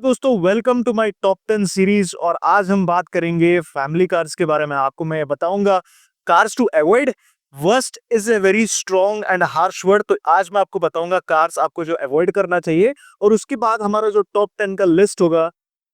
दोस्तों, welcome to my top 10 series. और आज हम बात करेंगे फैमिली कार्स के बारे में। आपको मैं बताऊंगा cars to avoid. Worst is a very strong and harsh word. तो आज मैं आपको बताऊंगा कार्स आपको जो अवॉइड करना चाहिए, और उसके बाद हमारा जो टॉप 10 का लिस्ट होगा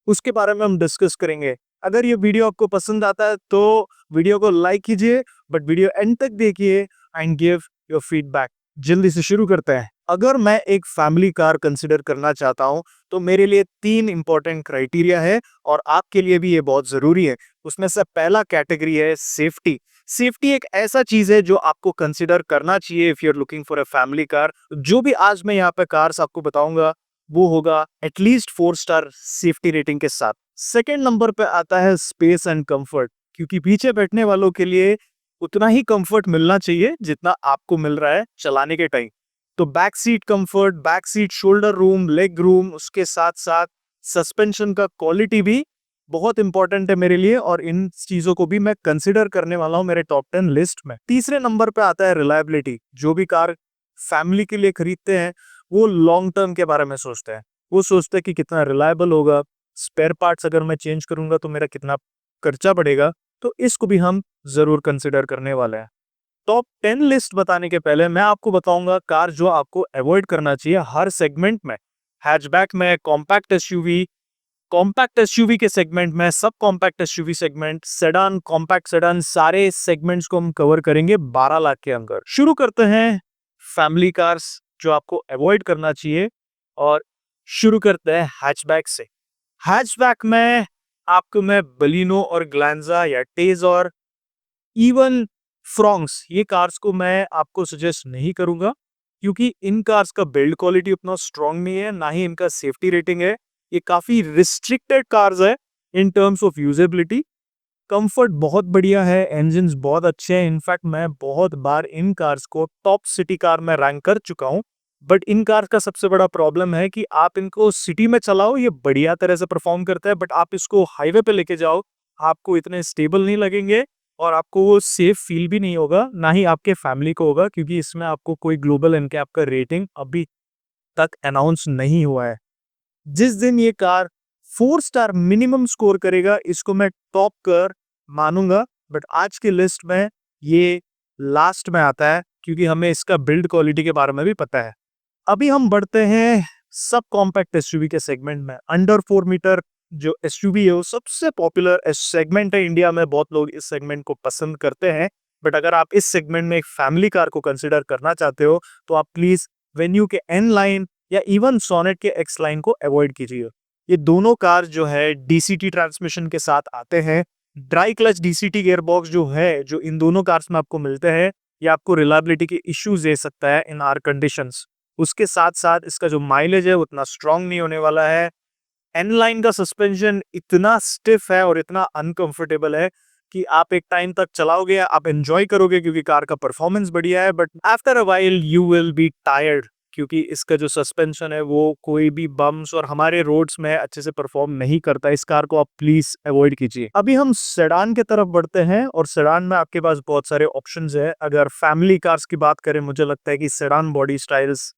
उसके बारे में हम डिस्कस करेंगे। अगर ये वीडियो आपको पसंद आता है तो वीडियो को लाइक कीजिए, बट वीडियो एंड तक देखिए एंड गिव योर फीडबैक। जल्दी से शुरू करते हैं। अगर मैं एक फैमिली कार कंसिडर करना चाहता हूं तो मेरे लिए 3 इंपॉर्टेंट क्राइटेरिया है, और आपके लिए भी ये बहुत जरूरी है। उसमें से पहला कैटेगरी है सेफ्टी। सेफ्टी एक ऐसा चीज है जो आपको कंसिडर करना चाहिए if you are looking for a family car. जो भी आज मैं यहाँ पे कार्स आपको बताऊंगा वो होगा एटलीस्ट 4 स्टार सेफ्टी रेटिंग के साथ। सेकेंड नंबर पे आता है स्पेस एंड कंफर्ट, क्योंकि पीछे बैठने वालों के लिए उतना ही कंफर्ट मिलना चाहिए जितना आपको मिल रहा है चलाने के टाइम। तो back seat comfort, back seat shoulder room, leg room, उसके साथ साथ सस्पेंशन का क्वालिटी भी बहुत इंपॉर्टेंट है मेरे लिए, और इन चीजों को भी मैं कंसिडर करने वाला हूं मेरे टॉप 10 लिस्ट में। तीसरे नंबर पे आता है रिलायबिलिटी। जो भी कार फैमिली के लिए खरीदते हैं वो लॉन्ग टर्म के बारे में सोचते हैं। वो सोचते हैं कि कितना रिलायबल होगा, स्पेयर पार्ट्स अगर मैं चेंज करूंगा तो मेरा कितना खर्चा बढ़ेगा। तो इसको भी हम जरूर कंसिडर करने वाले हैं। टॉप 10 लिस्ट बताने के पहले मैं आपको बताऊंगा कार जो आपको अवॉइड करना चाहिए हर सेगमेंट में। हैचबैक में, कॉम्पैक्ट एसयूवी के सेगमेंट में, sub compact SUV segment, sedan, compact sedan, सारे सेगमेंट्स को हम कवर करेंगे 12 लाख के अंदर। शुरू करते हैं फैमिली कार्स जो आपको अवॉइड करना चाहिए, और शुरू करते हैं हैचबैक से। हैचबैक में आपको मैं बलिनो और ग्लैंजा या टेज और इवन फ्रॉन्क्स, ये कार्स को मैं आपको सजेस्ट नहीं करूंगा, क्योंकि इन कार्स का बिल्ड क्वालिटी उतना स्ट्रांग नहीं है, ना ही इनका सेफ्टी रेटिंग है। ये काफी रिस्ट्रिक्टेड कार्स है in terms of usability. Comfort बहुत बढ़िया है, इंजन्स बहुत अच्छे हैं। इनफैक्ट मैं बहुत बार इन कार्स को टॉप सिटी कार में रैंक कर चुका हूं। बट इन कार्स का सबसे बड़ा प्रॉब्लम है कि आप इनको सिटी में चलाओ, ये बढ़िया तरह से परफॉर्म करता है, बट आप इसको हाईवे पे लेके जाओ, आपको इतने स्टेबल नहीं लगेंगे, और आपको वो सेफ फील भी नहीं होगा, ना ही आपके फैमिली को होगा, क्योंकि इसमें आपको कोई ग्लोबल एनकैप का रेटिंग अभी तक अनाउंस नहीं हुआ है। जिस दिन ये कार 4 स्टार मिनिमम स्कोर करेगा इसको मैं टॉप कर मानूंगा, बट आज की लिस्ट में ये लास्ट में आता है, क्योंकि हमें इसका बिल्ड क्वालिटी के बारे में भी पता है। अभी हम बढ़ते हैं सब कॉम्पैक्ट एसयूवी के सेगमेंट में। अंडर 4 मीटर जो एसयूवी है वो सबसे पॉपुलर सेगमेंट है इंडिया में। बहुत लोग इस सेगमेंट को पसंद करते हैं, बट अगर आप इस सेगमेंट में एक फैमिली कार को कंसिडर करना चाहते हो तो आप प्लीज वेन्यू के एन लाइन या इवन सोनेट के एक्स लाइन को अवॉइड कीजिए। ये दोनों कार जो है डीसीटी ट्रांसमिशन के साथ आते हैं। ड्राई क्लच डीसीटी गियरबॉक्स जो है, जो इन दोनों कार्स में आपको मिलते हैं, ये आपको रिलायबिलिटी के इश्यूज दे सकता है इन आर कंडीशंस। उसके साथ साथ इसका जो माइलेज है उतना स्ट्रांग नहीं होने वाला है। एन लाइन का सस्पेंशन इतना स्टिफ है और इतना अनकंफर्टेबल है कि आप एक टाइम तक चलाओगे, आप एंजॉय करोगे क्योंकि कार का परफॉर्मेंस बढ़िया है, but after a while you will be tired, क्योंकि इसका जो सस्पेंशन है वो कोई भी बम्स और हमारे रोड्स में अच्छे से परफॉर्म नहीं करता। इस कार को आप प्लीज अवॉइड कीजिए। अभी हम सेडान की तरफ बढ़ते हैं, और सेडान में आपके पास बहुत सारे ऑप्शंस है। अगर फैमिली कार्स की बात करें, मुझे लगता है कि सेडान बॉडी स्टाइल्स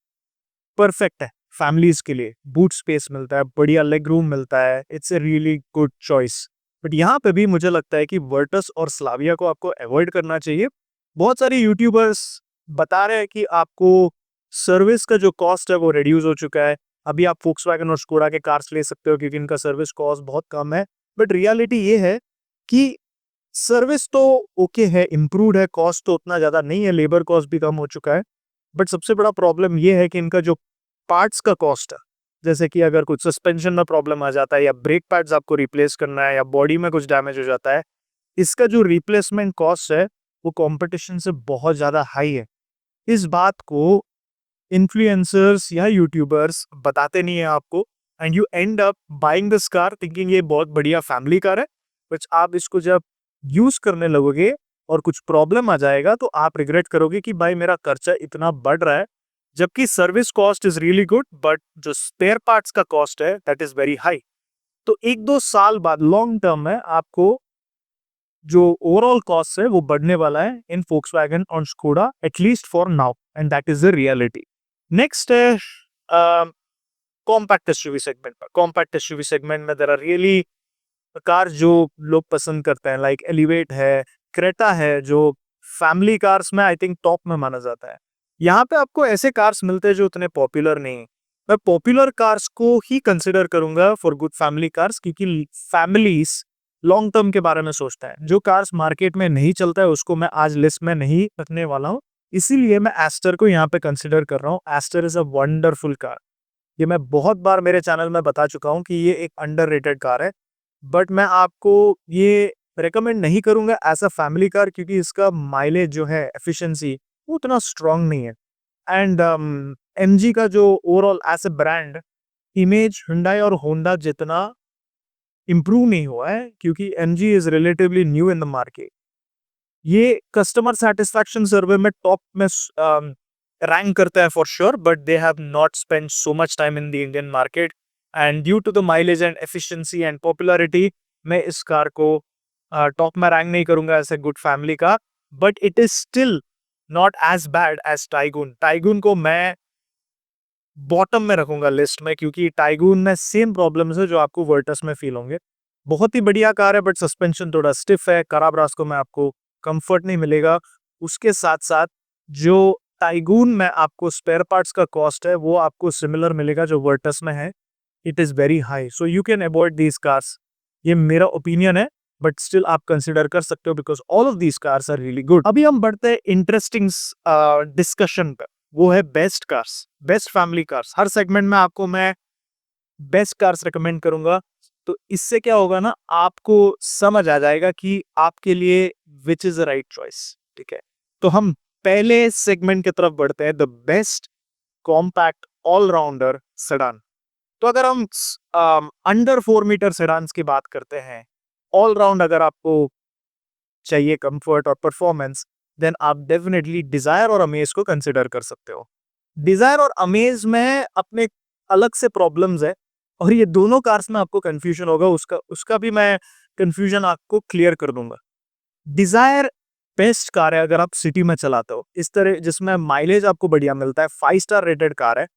परफेक्ट है फैमिलीज के लिए। बूट स्पेस मिलता है, बढ़िया लेग रूम मिलता है, it's a really good choice. But यहाँ पे भी मुझे लगता है कि वर्टस और स्लाविया को आपको अवॉइड करना चाहिए। बहुत सारे यूट्यूबर्स बता रहे हैं कि आपको सर्विस का जो कॉस्ट है वो रिड्यूस हो चुका है। अभी आप फोक्सवैगन और स्कोडा के कार्स ले सकते हो क्योंकि इनका सर्विस कॉस्ट बहुत कम है। बट रियलिटी ये है कि सर्विस तो ओके है, इम्प्रूव्ड है, कॉस्ट तो उतना ज्यादा नहीं है, लेबर कॉस्ट भी कम हो चुका है। बट सबसे बड़ा प्रॉब्लम ये है कि इनका जो पार्ट्स का कॉस्ट है, जैसे कि अगर कुछ सस्पेंशन में प्रॉब्लम आ जाता है या ब्रेक पैड्स आपको रिप्लेस करना है या बॉडी में कुछ डैमेज हो जाता है, इसका जो रिप्लेसमेंट कॉस्ट है वो कंपटीशन से बहुत ज्यादा हाई है। इस बात को इन्फ्लुएंसर्स या यूट्यूबर्स बताते नहीं है आपको, and you and up buying this car thinking ये बहुत बढ़िया फैमिली कार है, बट आप इसको जब यूज करने लगोगे और कुछ प्रॉब्लम आ जाएगा तो आप रिग्रेट करोगे कि भाई मेरा खर्चा इतना बढ़ रहा है, जबकि service cost is really good, but जो स्पेयर पार्ट्स का कॉस्ट है दैट इज वेरी हाई। तो 1-2 साल बाद लॉन्ग टर्म में आपको जो ओवरऑल कॉस्ट है वो बढ़ने वाला है इन फोक्सवैगन और Skoda, at least for now, and that is the reality. Next है कॉम्पैक्ट एसयूवी सेगमेंट पर। कॉम्पैक्ट एसयूवी सेगमेंट में देयर आर रियली कार जो लोग पसंद करते हैं, लाइक एलिवेट है, क्रेटा है, जो फैमिली कार्स में आई थिंक टॉप में माना जाता है। यहाँ पे आपको ऐसे कार्स मिलते हैं जो उतने पॉपुलर नहीं है। मैं पॉपुलर कार्स को ही कंसिडर करूंगा फॉर गुड फैमिली कार्स, क्योंकि फैमिलीज लॉन्ग टर्म के बारे में सोचता है। जो कार्स मार्केट में नहीं चलता है उसको मैं आज लिस्ट में नहीं रखने वाला हूँ, इसीलिए मैं एस्टर को यहाँ पे कंसिडर कर रहा हूँ। Astor is a wonderful car. ये मैं बहुत बार मेरे चैनल में बता चुका हूँ कि ये एक अंडररेटेड कार है, बट मैं आपको ये रेकमेंड नहीं करूंगा एज अ फैमिली कार, क्योंकि इसका माइलेज जो है, एफिशिएंसी, वो उतना स्ट्रांग नहीं है। एंड एमजी का जो overall as a brand image Hyundai और होंडा जितना इम्प्रूव नहीं हुआ है, क्योंकि MG is relatively new in the market. ये कस्टमर सेटिस्फैक्शन सर्वे में टॉप में रैंक करता है for sure, but they have not spend so much time in the Indian market, and due to the mileage and efficiency and popularity मैं इस car को top में rank नहीं करूंगा as a good family car, but it is still not as bad as Taigun. Taigun को मैं bottom में रखूंगा लिस्ट में, क्योंकि टाइगून में सेम प्रॉब्लम्स है जो आपको वर्टस में फील होंगे। बहुत ही बढ़िया कार है, बट सस्पेंशन थोड़ा स्टिफ है, कराब्रास को मैं आपको कंफर्ट नहीं मिलेगा। उसके साथ साथ जो टाइगून में आपको स्पेयर पार्ट्स का कॉस्ट है वो आपको सिमिलर मिलेगा जो वर्टस में है। It is very high, so you can avoid these cars. ये मेरा ओपिनियन है, बट स्टिल आप कंसिडर कर सकते हो, because all of these cars are really good. अभी हम बढ़ते हैं इंटरेस्टिंग डिस्कशन पे, वो है best cars, best family cars. हर सेगमेंट में आपको मैं बेस्ट कार्स रिकमेंड करूंगा, तो इससे क्या होगा ना, आपको समझ आ जाएगा कि आपके लिए which is the right choice. ठीक है, तो हम पहले सेगमेंट की तरफ बढ़ते हैं, the best compact all rounder sedan. तो अगर हम अंडर 4 मीटर सेडान्स की बात करते हैं, ऑलराउंड अगर आपको चाहिए कंफर्ट और परफॉर्मेंस, देन आप डेफिनेटली डिजायर और अमेज को कंसिडर कर सकते हो। डिजायर और अमेज में अपने अलग से प्रॉब्लम्स है, और ये दोनों कार्स में आपको कंफ्यूजन होगा, उसका भी मैं कंफ्यूजन आपको क्लियर कर दूंगा। डिजायर बेस्ट कार है अगर आप सिटी में चलाते हो, इस तरह जिसमें माइलेज आपको बढ़िया मिलता है, 5 स्टार रेटेड कार है।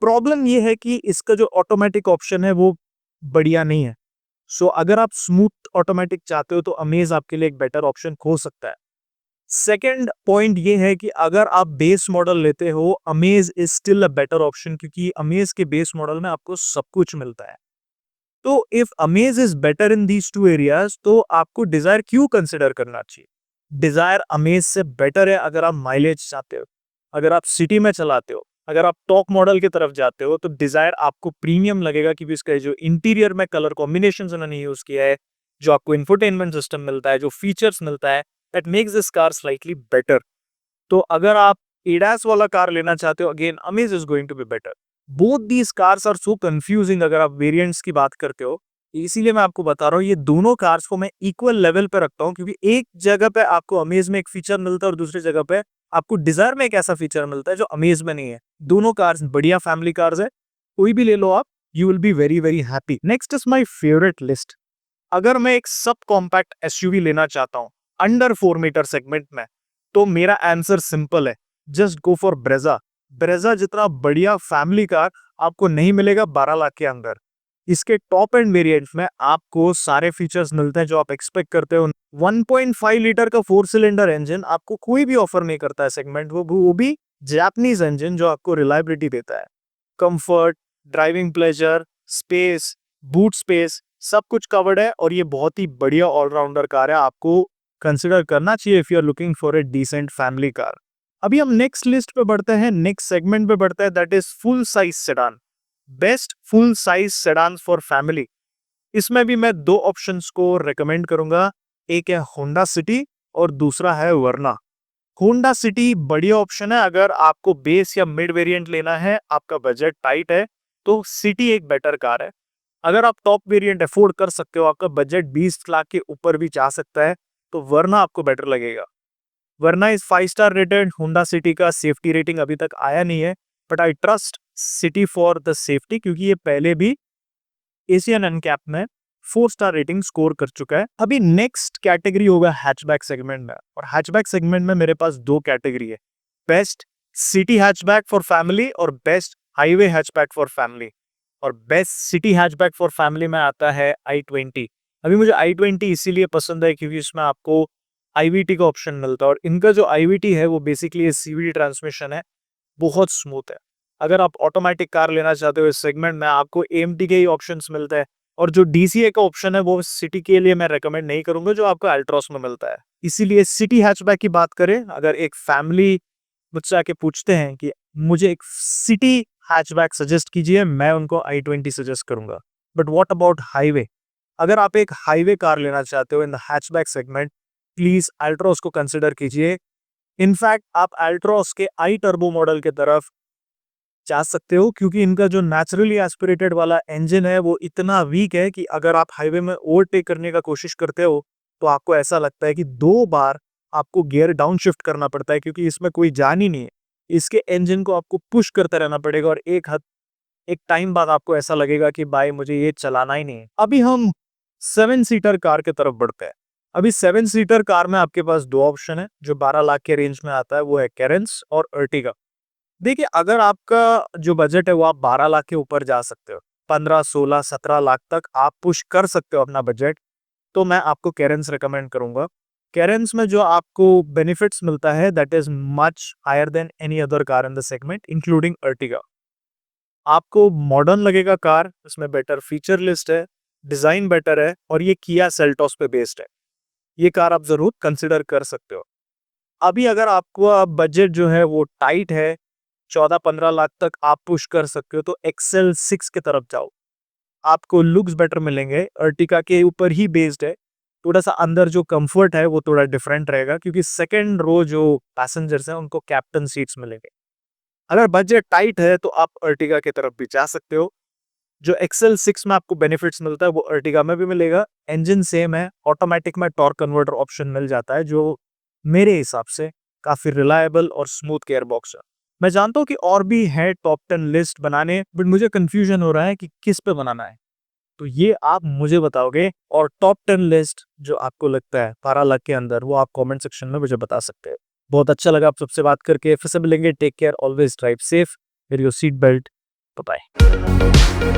प्रॉब्लम ये है कि इसका जो ऑटोमेटिक ऑप्शन है वो बढ़िया नहीं है। सो अगर आप स्मूथ ऑटोमेटिक चाहते हो तो अमेज आपके लिए एक बेटर ऑप्शन हो सकता है। सेकेंड पॉइंट ये है कि अगर आप बेस मॉडल लेते हो, amaze is still a better option, क्योंकि अमेज के बेस मॉडल में आपको सब कुछ मिलता है। तो if amaze is better in these two areas, तो आपको डिजायर क्यों कंसिडर करना चाहिए। डिजायर अमेज से बेटर है अगर आप माइलेज चाहते हो, अगर आप सिटी में चलाते हो, अगर आप टॉप मॉडल की तरफ जाते हो, तो डिजायर आपको प्रीमियम लगेगा, क्योंकि इसका जो इंटीरियर में कलर कॉम्बिनेशन उन्होंने यूज किया है, जो आपको इंफोटेनमेंट सिस्टम मिलता है, जो फीचर्स मिलता है, that makes this car slightly better. तो अगर आप एडास वाला कार लेना चाहते हो, again Amaze is going to be better. Both these cars are so confusing अगर आप वेरिएंट्स की बात करते हो, इसीलिए मैं आपको बता रहा हूँ ये दोनों कार्स को मैं इक्वल लेवल पे रखता हूँ, क्योंकि एक जगह पे आपको अमेज में एक फीचर मिलता है और दूसरी जगह पे आपको डिजायर में एक ऐसा फीचर मिलता है जो अमेज में नहीं है। दोनों कार्स बढ़िया फैमिली कार्स है, कोई भी ले लो आप, you will be very very happy. Next is my favourite list. अगर मैं एक सब कॉम्पैक्ट एसयूवी लेना चाहता हूँ अंडर 4 मीटर सेगमेंट में, तो मेरा आंसर सिंपल है, just go for Brezza. Brezza जितना बढ़िया फैमिली कार आपको नहीं मिलेगा 12 लाख के अंदर। इसके टॉप एंड वेरिएंट्स में आपको सारे फीचर्स मिलते हैं जो आप एक्सपेक्ट करते हो। 1.5 लीटर का 4 सिलेंडर इंजन आपको कोई भी ऑफर नहीं करता है सेगमेंट, वो भी जापानीज इंजन जो आपको रिलायबिलिटी देता है। Comfort, driving pleasure, space, boot space, सब कुछ कवर्ड है, और ये बहुत ही बढ़िया ऑलराउंडर कार है, आपको कंसिडर करना चाहिए if you are looking for a decent family car. अभी हम नेक्स्ट लिस्ट पे बढ़ते हैं, नेक्स्ट सेगमेंट पे बढ़ते हैं, that is full size sedan. Best full size sedan for family. इसमें भी मैं दो ऑप्शंस को रेकमेंड करूंगा, एक है होंडा सिटी और दूसरा है वर्ना। होंडा सिटी बढ़िया ऑप्शन है अगर आपको बेस या मिड वेरिएंट लेना है, आपका बजट टाइट है, तो सिटी एक बेटर कार है। अगर आप टॉप वेरिएंट अफोर्ड कर सकते हो, आपका बजट 20 लाख के ऊपर भी जा सकता है, तो वर्ना आपको बेटर लगेगा। Verna is 5 star rated. Honda City का सेफ्टी रेटिंग अभी तक आया नहीं है, but I trust City for the safety, क्योंकि ये पहले भी एशियन अनकैप में 4 स्टार रेटिंग स्कोर कर चुका है। अभी नेक्स्ट कैटेगरी होगा हैचबैक सेगमेंट में, और हैचबैक सेगमेंट में मेरे पास दो कैटेगरी है, best city hatchback for family और best highway hatchback for family. और best city hatchback for family में आता है i20। अभी मुझे i20 इसीलिए पसंद है क्योंकि इसमें आपको IVT का ऑप्शन मिलता है, और इनका जो IVT है वो बेसिकली CVT ट्रांसमिशन है, बहुत स्मूथ है। अगर आप ऑटोमेटिक कार लेना चाहते हो इस सेगमेंट में, आपको AMT के ही ऑप्शंस मिलते हैं, और जो DCA का ऑप्शन है वो सिटी के लिए मैं रेकमेंड नहीं करूंगा, जो आपको अल्ट्रॉस में मिलता है। इसीलिए सिटी हैचबैक की बात करें, अगर एक फैमिली मुझसे आके पूछते हैं कि मुझे एक सिटी हैचबैक सजेस्ट कीजिए, मैं उनको i20 सजेस्ट करूंगा। But what about highway? अगर आप एक हाईवे कार लेना चाहते हो in the hatchback segment, please Altroz को कंसिडर कीजिए। इनफैक्ट आप अल्ट्रॉस के आई टर्बो मॉडल के तरफ जा सकते हो, क्योंकि इनका जो नेचुरली एस्पिरेटेड वाला इंजन है वो इतना वीक है कि अगर आप हाईवे में ओवरटेक करने का कोशिश करते हो तो आपको ऐसा लगता है कि 2 बार आपको गियर डाउन शिफ्ट करना पड़ता है, क्योंकि इसमें कोई जान ही नहीं है। इसके इंजन को आपको पुश करते रहना पड़ेगा, और एक टाइम बाद आपको ऐसा लगेगा कि भाई मुझे ये चलाना ही नहीं है। अभी हम 7 सीटर कार की तरफ बढ़ते हैं। अभी 7 सीटर कार में आपके पास 2 ऑप्शन है जो 12 लाख के रेंज में आता है, वो है कैरेंस और अर्टिगा। देखिए, अगर आपका जो बजट है वो आप 12 लाख के ऊपर जा सकते हो, 15, 16, 17 लाख तक आप पुश कर सकते हो अपना बजट, तो मैं आपको कैरेंस रेकमेंड करूंगा। कैरेंस में जो आपको बेनिफिट्स मिलता है that is much higher than any other car in the segment including Ertiga. आपको मॉडर्न लगेगा कार, इसमें बेटर फीचर लिस्ट है, डिजाइन बेटर है, और ये किया सेल्टोस पे बेस्ड है। ये कार आप जरूर कंसिडर कर सकते हो। अभी अगर आपको बजट जो है वो टाइट है, 14-15 लाख तक आप पुश कर सकते हो, तो XL6 की तरफ जाओ। आपको लुक्स बेटर मिलेंगे, अर्टिका के ऊपर ही बेस्ड है। थोड़ा सा अंदर जो कंफर्ट है वो थोड़ा डिफरेंट रहेगा, क्योंकि सेकंड रो जो पैसेंजर्स हैं उनको कैप्टन सीट्स मिलेंगे। अगर बजट टाइट है तो आप अर्टिगा की तरफ भी जा सकते हो। जो XL6 में आपको बेनिफिट्स मिलता है वो अर्टिगा में भी मिलेगा। इंजन सेम है, ऑटोमेटिक में टॉर्क कन्वर्टर ऑप्शन मिल जाता है, जो मेरे हिसाब से काफी रिलायबल और स्मूथ गियर बॉक्स है। मैं जानता हूँ कि और भी है टॉप 10 लिस्ट बनाने, बट मुझे कंफ्यूजन हो रहा है कि किस पे बनाना है, तो ये आप मुझे बताओगे। और टॉप 10 लिस्ट जो आपको लगता है 12 लाख के अंदर, वो आप कमेंट सेक्शन में मुझे बता सकते हैं। बहुत अच्छा लगा आप सबसे बात करके, फिर से मिलेंगे। Take care, always drive safe, wear your seat belt. Bye bye.